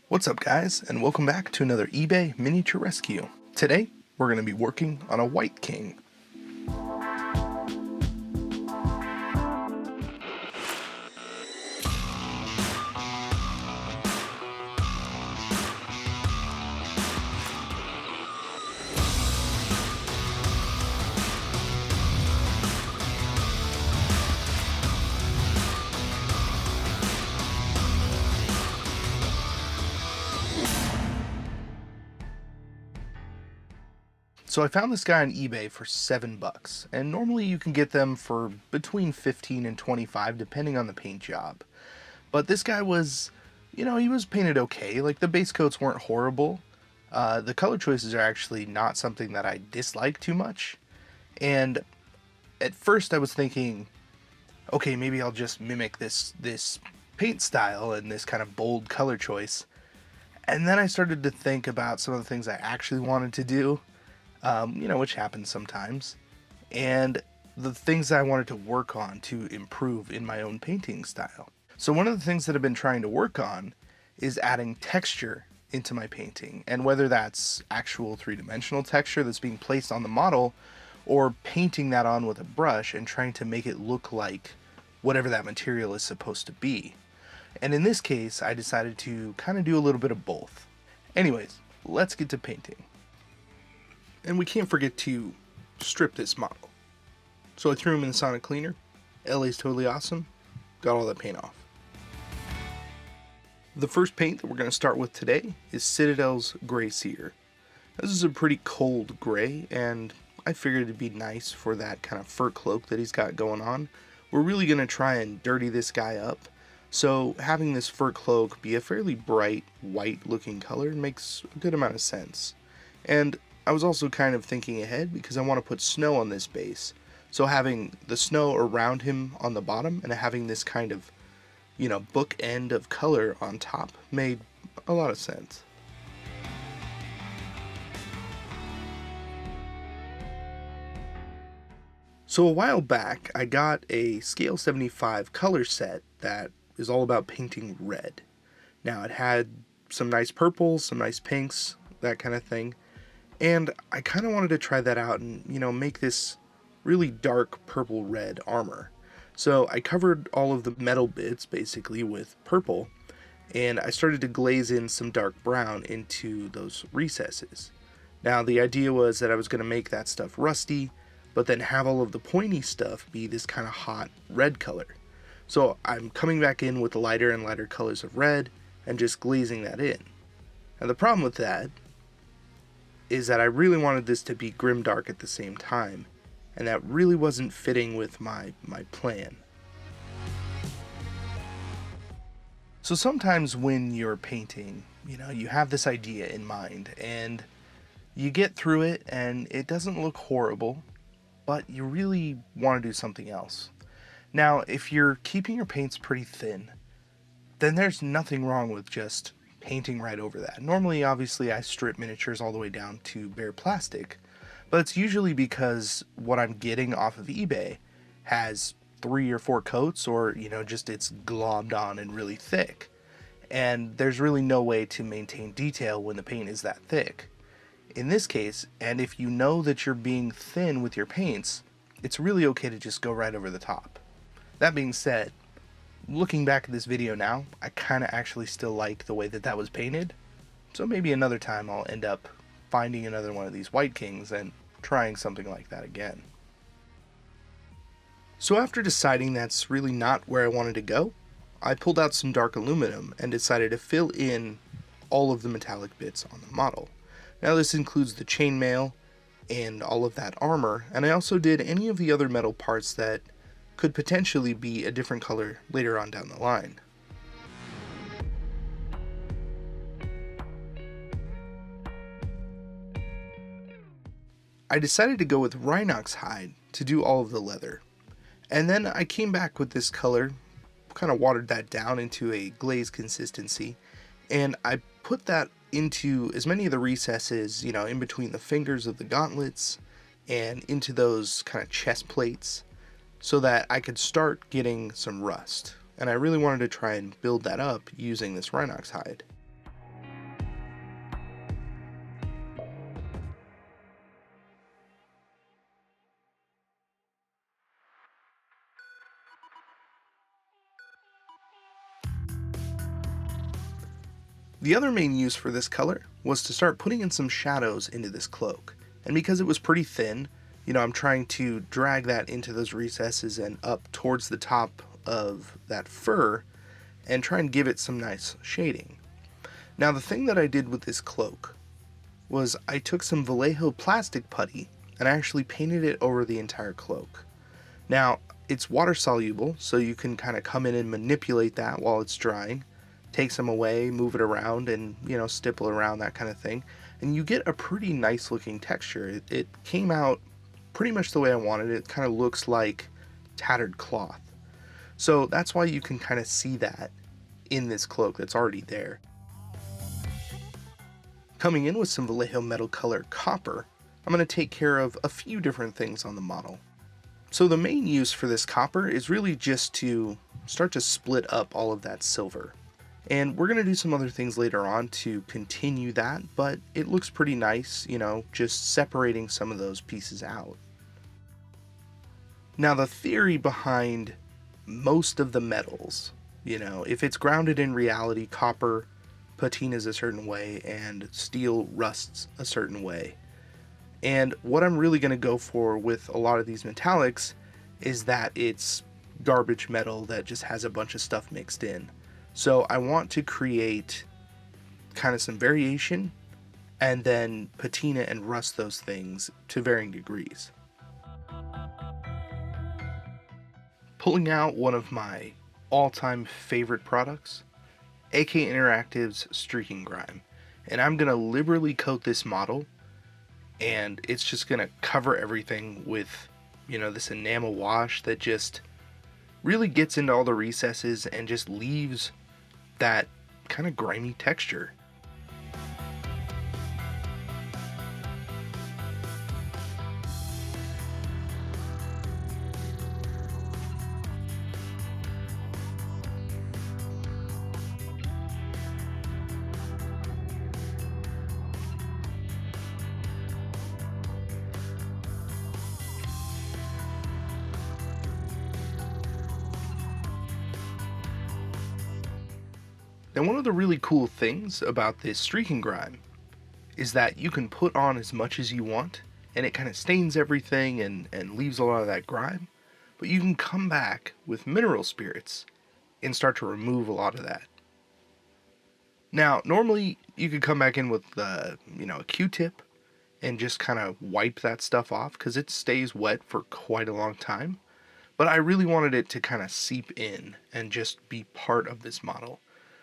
What's up guys, and welcome back to another eBay miniature rescue. Today, we're going to be working on a Wight King. So I found this guy on eBay for $7, and normally you can get them for between $15 and $25 depending on the paint job. But this guy was, he was painted okay. Like, the base coats weren't horrible. The color choices are actually not something that I dislike too much. And at first I was thinking, okay, maybe I'll just mimic this paint style and this kind of bold color choice. And then I started to think about some of the things I actually wanted to do. Which happens sometimes, and the things I wanted to work on to improve in my own painting style. So one of the things that I've been trying to work on is adding texture into my painting, and whether that's actual three-dimensional texture that's being placed on the model, or painting that on with a brush and trying to make it look like whatever that material is supposed to be. And in this case, I decided to kind of do a little bit of both. Anyways, let's get to painting. And we can't forget to strip this model. So I threw him in the sonic cleaner. LA's totally awesome. Got all that paint off. The first paint that we're going to start with today is Citadel's Gray Seer. This is a pretty cold gray, and I figured it'd be nice for that kind of fur cloak that he's got going on. We're really going to try and dirty this guy up. So having this fur cloak be a fairly bright white looking color makes a good amount of sense. And I was also kind of thinking ahead because I want to put snow on this base. So having the snow around him on the bottom and having this kind of, bookend of color on top made a lot of sense. So a while back, I got a scale 75 color set that is all about painting red. Now it had some nice purples, some nice pinks, that kind of thing. And I kind of wanted to try that out and, make this really dark purple red armor. So I covered all of the metal bits basically with purple, and I started to glaze in some dark brown into those recesses. Now the idea was that I was going to make that stuff rusty, but then have all of the pointy stuff be this kind of hot red color. So I'm coming back in with the lighter and lighter colors of red and just glazing that in. Now the problem with that is that I really wanted this to be grimdark at the same time, and that really wasn't fitting with my plan. So sometimes when you're painting, you have this idea in mind, and you get through it, and it doesn't look horrible, but you really want to do something else. Now, if you're keeping your paints pretty thin, then there's nothing wrong with just painting right over that. Normally, obviously, I strip miniatures all the way down to bare plastic, but it's usually because what I'm getting off of eBay has 3 or 4 coats, or, just it's globbed on and really thick. And there's really no way to maintain detail when the paint is that thick. In this case, and if you know that you're being thin with your paints, it's really okay to just go right over the top. That being said, looking back at this video now, I kind of actually still like the way that was painted, so maybe another time I'll end up finding another one of these Wight Kings and trying something like that again. So after deciding that's really not where I wanted to go, I pulled out some dark aluminum and decided to fill in all of the metallic bits on the model. Now this includes the chainmail and all of that armor, and I also did any of the other metal parts that could potentially be a different color later on down the line. I decided to go with rhinox hide to do all of the leather. And then I came back with this color, kind of watered that down into a glaze consistency, and I put that into as many of the recesses, in between the fingers of the gauntlets and into those kind of chest plates, so that I could start getting some rust. And I really wanted to try and build that up using this rhinox hide. The other main use for this color was to start putting in some shadows into this cloak. And because it was pretty thin, I'm trying to drag that into those recesses and up towards the top of that fur and try and give it some nice shading. Now the thing that I did with this cloak was I took some Vallejo plastic putty and I actually painted it over the entire cloak. Now it's water soluble, so you can kind of come in and manipulate that while it's drying, take some away, move it around, and stipple around, that kind of thing, and you get a pretty nice looking texture. It came out pretty much the way I wanted it. It kind of looks like tattered cloth, so that's why you can kind of see that in this cloak that's already there. Coming in with some Vallejo metal color copper, I'm going to take care of a few different things on the model. So the main use for this copper is really just to start to split up all of that silver. And we're going to do some other things later on to continue that, but it looks pretty nice, just separating some of those pieces out. Now the theory behind most of the metals, if it's grounded in reality, copper patinas a certain way and steel rusts a certain way. And what I'm really going to go for with a lot of these metallics is that it's garbage metal that just has a bunch of stuff mixed in. So I want to create kind of some variation and then patina and rust those things to varying degrees. Pulling out one of my all-time favorite products, AK Interactive's Streaking Grime. And I'm going to liberally coat this model, and it's just going to cover everything with, this enamel wash that just really gets into all the recesses and just leaves that kind of grimy texture. And one of the really cool things about this Streaking Grime is that you can put on as much as you want, and it kind of stains everything and leaves a lot of that grime, but you can come back with mineral spirits and start to remove a lot of that. Now, normally you could come back in with a Q-tip and just kind of wipe that stuff off because it stays wet for quite a long time, but I really wanted it to kind of seep in and just be part of this model.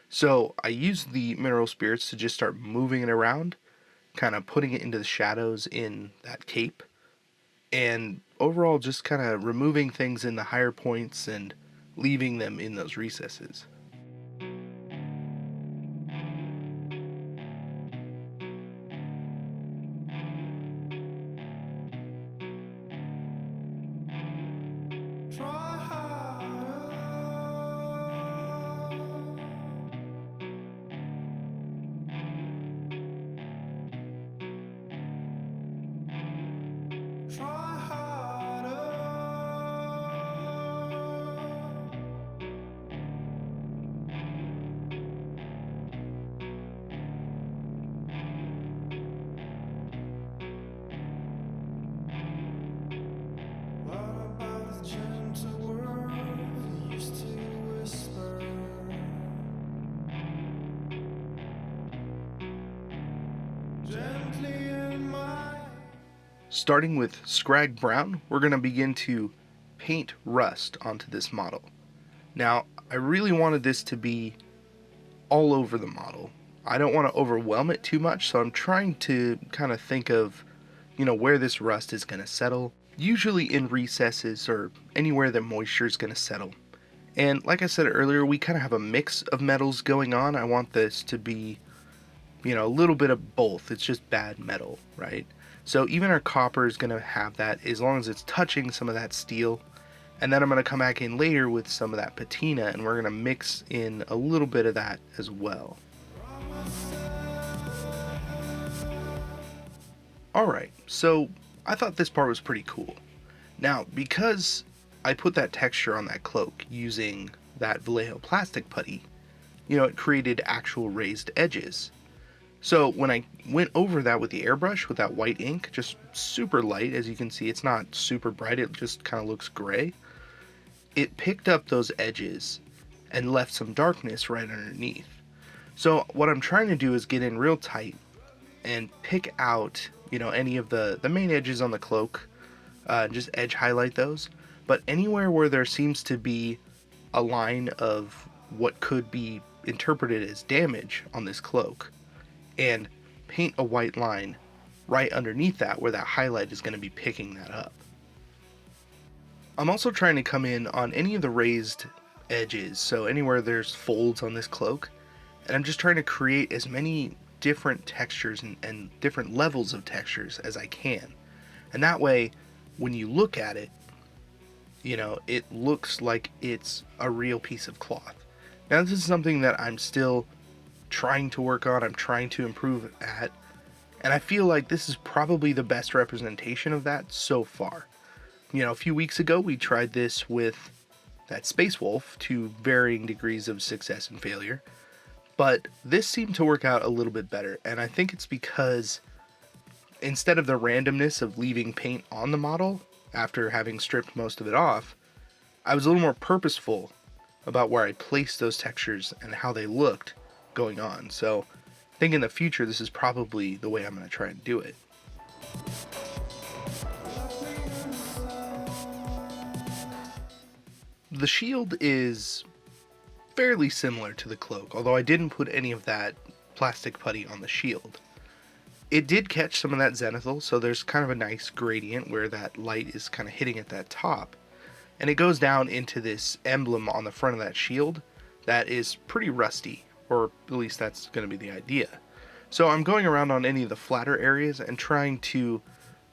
So I used the mineral spirits to just start moving it around, kind of putting it into the shadows in that cape, and overall just kind of removing things in the higher points and leaving them in those recesses. Starting with Scrag Brown, we're going to begin to paint rust onto this model. Now, I really wanted this to be all over the model. I don't want to overwhelm it too much, so I'm trying to kind of think of, where this rust is going to settle. Usually in recesses or anywhere that moisture is going to settle. And like I said earlier, we kind of have a mix of metals going on. I want this to be, a little bit of both. It's just bad metal, right? So even our copper is going to have that as long as it's touching some of that steel. And then I'm going to come back in later with some of that patina, and we're going to mix in a little bit of that as well. Alright, so I thought this part was pretty cool. Now, because I put that texture on that cloak using that Vallejo plastic putty, it created actual raised edges. So when I went over that with the airbrush with that white ink, just super light, as you can see, it's not super bright, it just kind of looks gray. It picked up those edges and left some darkness right underneath. So what I'm trying to do is get in real tight and pick out, any of the main edges on the cloak, just edge highlight those. But anywhere where there seems to be a line of what could be interpreted as damage on this cloak, and paint a white line right underneath that where that highlight is going to be picking that up. I'm also trying to come in on any of the raised edges, so anywhere there's folds on this cloak, and I'm just trying to create as many different textures and different levels of textures as I can. And that way, when you look at it, it looks like it's a real piece of cloth. Now, this is something that I'm still trying to work on, I'm trying to improve at, and I feel like this is probably the best representation of that so far. A few weeks ago we tried this with that Space Wolf to varying degrees of success and failure, but this seemed to work out a little bit better, and I think it's because instead of the randomness of leaving paint on the model after having stripped most of it off, I was a little more purposeful about where I placed those textures and how they looked going on. So I think in the future this is probably the way I'm going to try and do it. The shield is fairly similar to the cloak, although I didn't put any of that plastic putty on the shield. It did catch some of that zenithal, so there's kind of a nice gradient where that light is kind of hitting at that top, and it goes down into this emblem on the front of that shield that is pretty rusty, or at least that's going to be the idea. So I'm going around on any of the flatter areas and trying to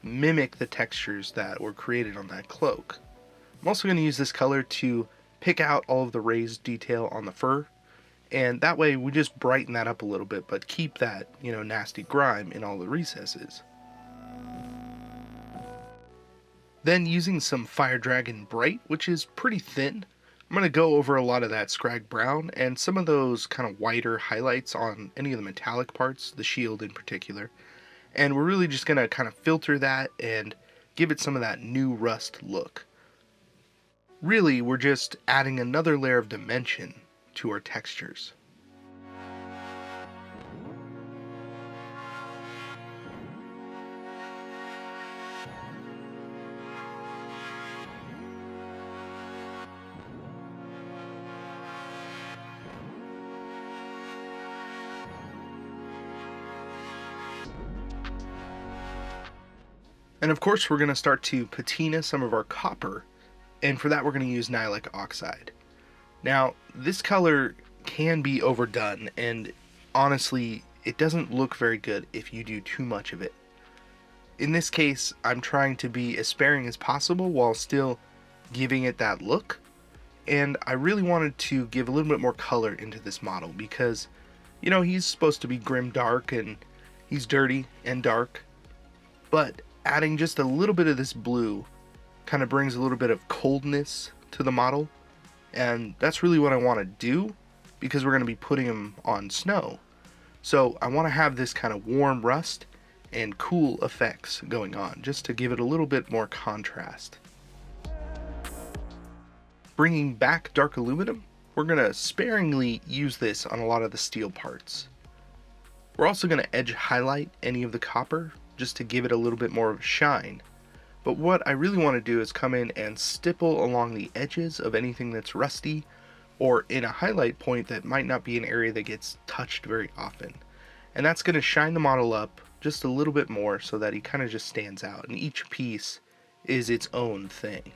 mimic the textures that were created on that cloak. I'm also going to use this color to pick out all of the raised detail on the fur, and that way we just brighten that up a little bit, but keep that, nasty grime in all the recesses. Then using some Fire Dragon Bright, which is pretty thin, I'm going to go over a lot of that Scrag Brown and some of those kind of whiter highlights on any of the metallic parts, the shield in particular. And we're really just going to kind of filter that and give it some of that new rust look. Really, we're just adding another layer of dimension to our textures. And of course we're going to start to patina some of our copper, and for that we're going to use nihilic oxide. Now this color can be overdone, and honestly it doesn't look very good if you do too much of it. In this case I'm trying to be as sparing as possible while still giving it that look, and I really wanted to give a little bit more color into this model because he's supposed to be grim dark and he's dirty and dark, but adding just a little bit of this blue kind of brings a little bit of coldness to the model, and that's really what I want to do because we're going to be putting him on snow. So I want to have this kind of warm rust and cool effects going on just to give it a little bit more contrast. Bringing back dark aluminum, we're going to sparingly use this on a lot of the steel parts. We're also going to edge highlight any of the copper just to give it a little bit more of a shine. But what I really want to do is come in and stipple along the edges of anything that's rusty or in a highlight point that might not be an area that gets touched very often. And that's going to shine the model up just a little bit more so that he kind of just stands out, and each piece is its own thing.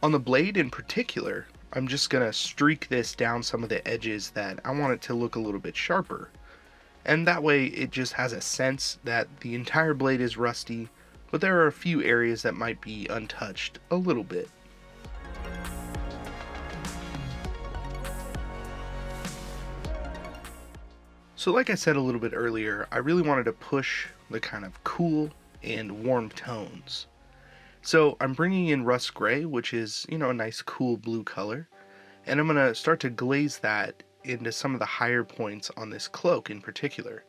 On the blade in particular, I'm just going to streak this down some of the edges that I want it to look a little bit sharper. And that way it just has a sense that the entire blade is rusty, but there are a few areas that might be untouched a little bit. So like I said a little bit earlier, I really wanted to push the kind of cool and warm tones. So I'm bringing in rust gray, which is, a nice cool blue color, and I'm going to start to glaze that into some of the higher points on this cloak in particular.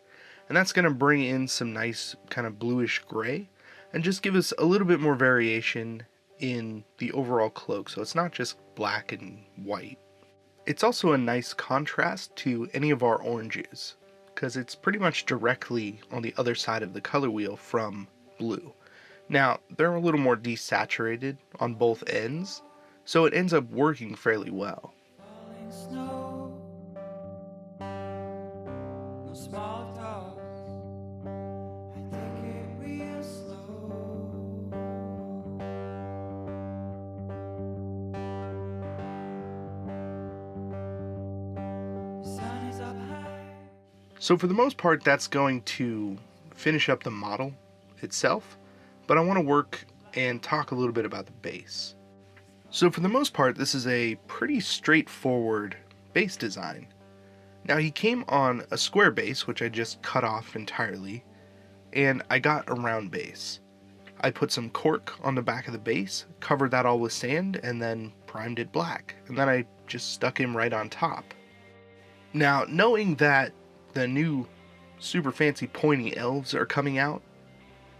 And that's going to bring in some nice kind of bluish gray and just give us a little bit more variation in the overall cloak, so it's not just black and white. It's also a nice contrast to any of our oranges, because it's pretty much directly on the other side of the color wheel from blue. Now, they're a little more desaturated on both ends, so it ends up working fairly well. Snow, no small talk. I take it real slow. The sun is up high. So for the most part, that's going to finish up the model itself, but I want to work and talk a little bit about the base. So for the most part, this is a pretty straightforward base design. Now he came on a square base, which I just cut off entirely, and I got a round base. I put some cork on the back of the base, covered that all with sand, and then primed it black, and then I just stuck him right on top. Now, knowing that the new super fancy pointy elves are coming out,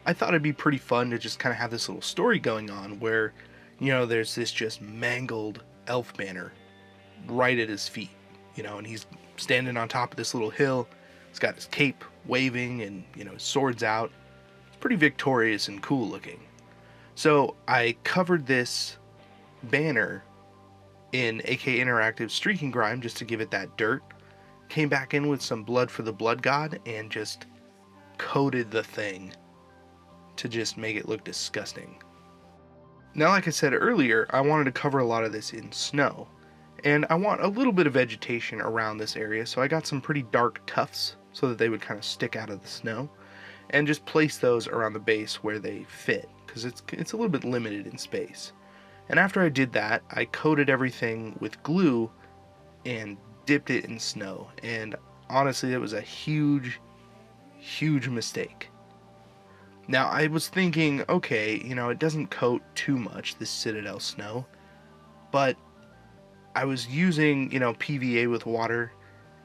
I thought it'd be pretty fun to just kind of have this little story going on where, there's this just mangled elf banner right at his feet, and he's standing on top of this little hill. He's got his cape waving and, his sword's out. It's pretty victorious and cool looking. So I covered this banner in AK Interactive streaking grime just to give it that dirt. Came back in with some blood for the blood god and just coated the thing to just make it look disgusting. Now, like I said earlier, I wanted to cover a lot of this in snow, and I want a little bit of vegetation around this area, so I got some pretty dark tufts so that they would kind of stick out of the snow, and just place those around the base where they fit, because it's a little bit limited in space. And after I did that, I coated everything with glue and dipped it in snow, and honestly, it was a huge mistake. Now, I was thinking, okay, it doesn't coat too much, this Citadel snow, but I was using, PVA with water,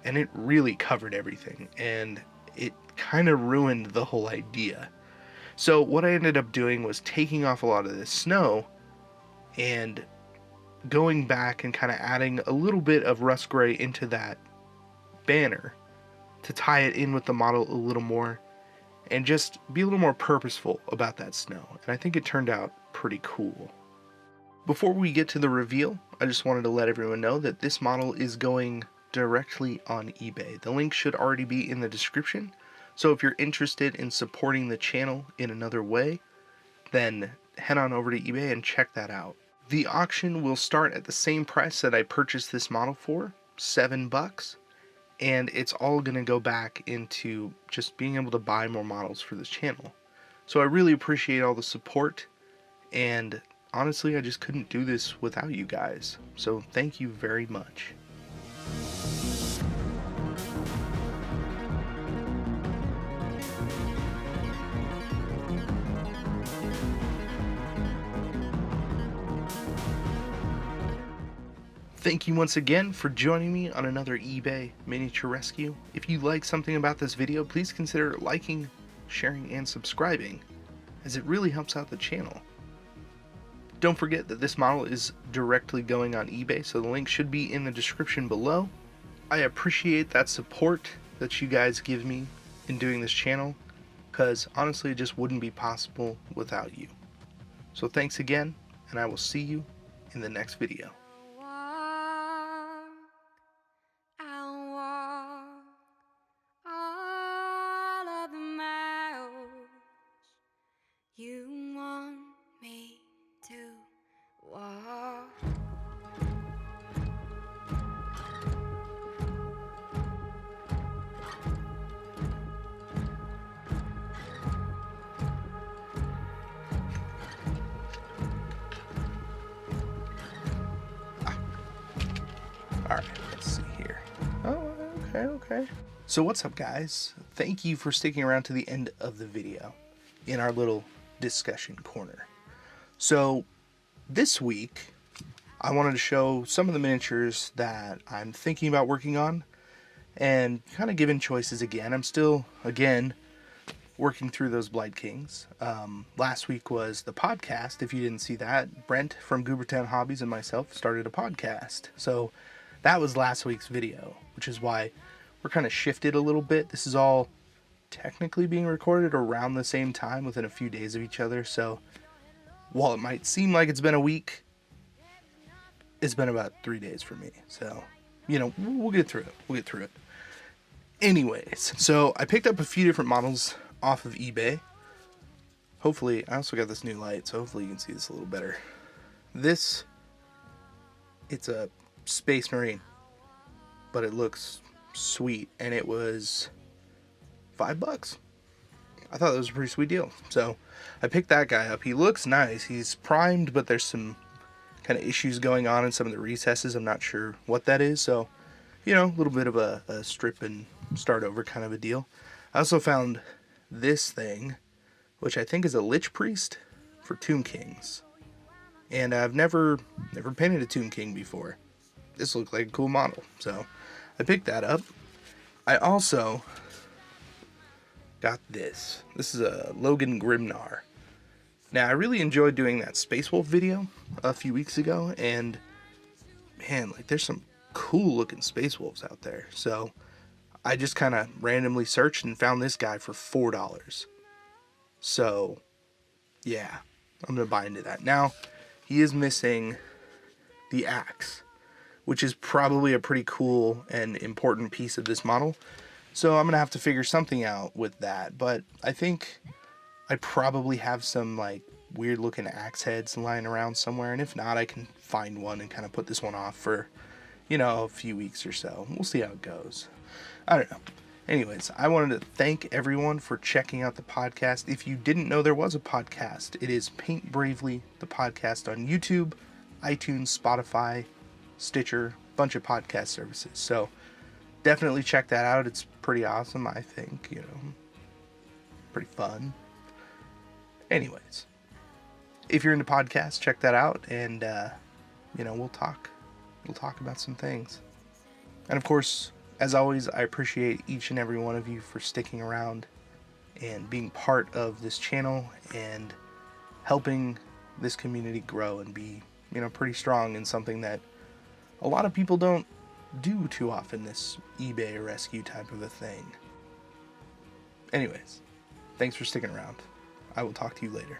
and it really covered everything, and it kind of ruined the whole idea. So what I ended up doing was taking off a lot of this snow, and going back and kind of adding a little bit of rust gray into that banner to tie it in with the model a little more, and just be a little more purposeful about that snow. And I think it turned out pretty cool. Before we get to the reveal, I just wanted to let everyone know that this model is going directly on eBay. The link should already be in the description, so if you're interested in supporting the channel in another way, then head on over to eBay and check that out. The auction will start at the same price that I purchased this model for, $7, and it's all going to go back into just being able to buy more models for this channel. So I really appreciate all the support, and honestly, I just couldn't do this without you guys. So thank you very much. Thank you once again for joining me on another eBay miniature rescue. If you like something about this video, please consider liking, sharing, and subscribing, as it really helps out the channel. Don't forget that this model is directly going on eBay, so the link should be in the description below. I appreciate that support that you guys give me in doing this channel, because honestly it just wouldn't be possible without you. So thanks again, and I will see you in the next video. You want me to walk. Alright, let's see here. Oh, okay. So what's up, guys? Thank you for sticking around to the end of the video. in our little discussion corner. So this week, I wanted to show some of the miniatures that I'm thinking about working on and kind of giving choices again. I'm still, again, working through those Blight Kings. Last week was the podcast. If you didn't see that, Brent from Goobertown Hobbies and myself started a podcast. So that was last week's video, which is why we're kind of shifted a little bit. This is all technically being recorded around the same time within a few days of each other. So while it might seem like it's been a week, it's been about 3 days for me. So, we'll get through it. Anyways, so I picked up a few different models off of eBay. Hopefully, I also got this new light, so hopefully you can see this a little better. It's a Space Marine, but it looks sweet, and it was $5. I thought that was a pretty sweet deal, so I picked that guy up. He looks nice. He's primed, but there's some kind of issues going on in some of the recesses. I'm not sure what that is, so a little bit of a strip and start over kind of a deal. I also found this thing, which I think is a Lich Priest for Tomb Kings. And I've never painted a Tomb King before. This looked like a cool model, so I picked that up. I also got this. This is a Logan Grimnar. Now, I really enjoyed doing that Space Wolf video a few weeks ago, and man, there's some cool looking Space Wolves out there. So I just kind of randomly searched and found this guy for $4. So yeah, I'm gonna buy into that. Now, he is missing the axe, which is probably a pretty cool and important piece of this model. So I'm gonna have to figure something out with that. But I think I probably have some weird looking axe heads lying around somewhere, and if not, I can find one and kind of put this one off for a few weeks or so. We'll see how it goes. I don't know. Anyways, I wanted to thank everyone for checking out the podcast. If you didn't know there was a podcast, it is Paint Bravely, the podcast on YouTube, iTunes, Spotify, Stitcher, bunch of podcast services. So definitely check that out. It's pretty awesome, I think, pretty fun. Anyways, if you're into podcasts, check that out, and we'll talk about some things. And of course, as always, I appreciate each and every one of you for sticking around and being part of this channel and helping this community grow and be, pretty strong in something that a lot of people don't do too often, this eBay rescue type of a thing. Anyways, thanks for sticking around. I will talk to you later.